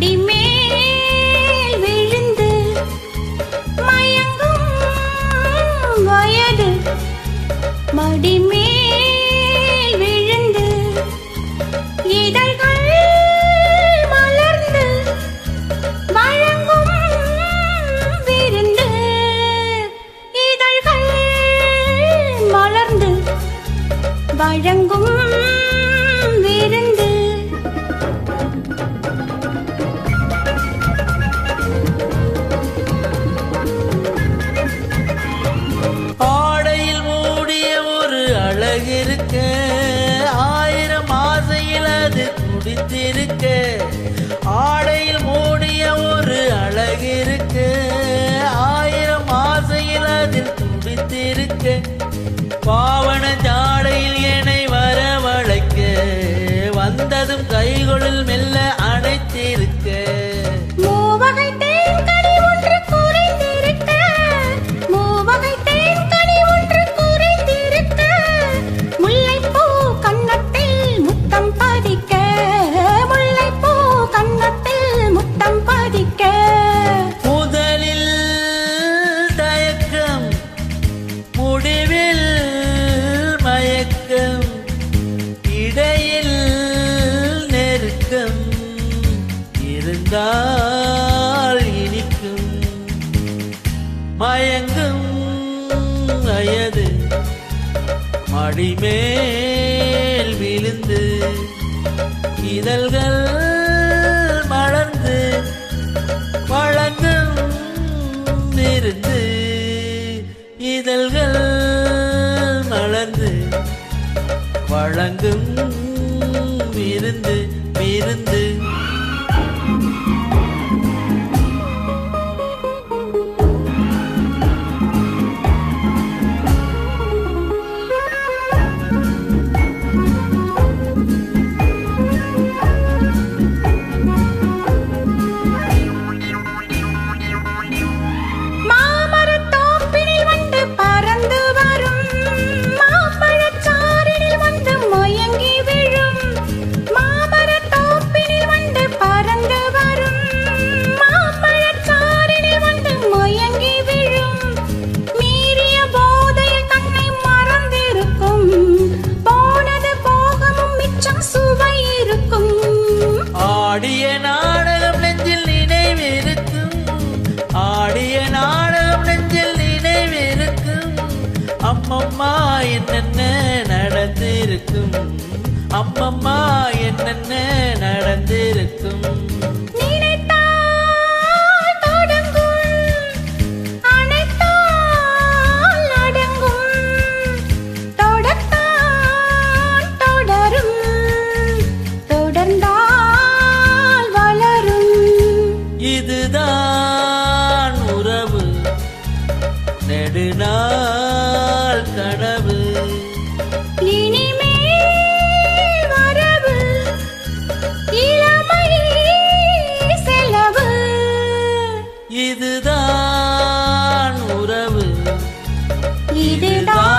மடிமேல் விழுந்து மயங்கும் வயது மடிமேல் விழுந்து இதழ்கள் மலர்ந்து வழங்கும் விருந்து இதழ்கள் மலர்ந்து வழங்கும் விருந்து ஆடையில் மூடிய ஒரு அழகிருக்க ஆயிரம் ஆசையில் அது குடித்திருக்க ஆடையில் மூடிய ஒரு அழகிருக்க ஆயிரம் ஆசையில் அதில் குடித்திருக்க பாவன ஜாடையில் என்னை வரவழைக்க வந்ததும் கைகளில் மெல்ல அணைத்திருக்க மூவகை தேன்கனி ஒன்று குறைந்திருக்க மூவகை தேன்கனி ஒன்று குறைந்திருக்க முல்லைப்பூ கன்னத்தில் முத்தம் பதிக்க முல்லைப்பூ கன்னத்தில் முத்தம் பதிக்க முதலில் தயக்கம் முடிவில் மயக்கம் இடையில் நெருக்கம் இருந்தால் இனிக்கும் மயங்கும் வயது மடிமேல் விழுந்து இதழ்கள் மலர்ந்து வழங்கும் விருந்து இதழ்கள் மலர்ந்து வழங்கும் விருந்து விருந்து மாமரத் தோப்பினில் வந்து பறந்து வரும் மாம்பழச்சாறினில் வந்து மயங்கி விழும் மாமரத் தோப்பினில் வந்து பறந்து வரும் மாம்பழச்சாறினில் வந்து மயங்கி விழும் மீறிய போதையில் தன்னை மறந்திருக்கும் போனது போகமும் மிச்சம் சுவை இருக்கும் ஆடிய நாடகம் நெஞ்சில் நினைவிருக்கும் ஆடிய நாடகம் நெஞ்சில் நினைவிருக்கும் அம்மம்மா என்னென்ன நடந்திருக்கும் அம்மம்மா என்னென்ன நடந்திருக்கும் நினைத்தால் தொடங்கும் அனைத்தால் அடங்கும் தொடத்தான் தொடரும் தொடர்ந்தால் வளரும் இதுதான் உறவு நெடுநாள் கனவு இனிமேல் வரவு இளமை செலவு இதுதான் உறவு இதுதான்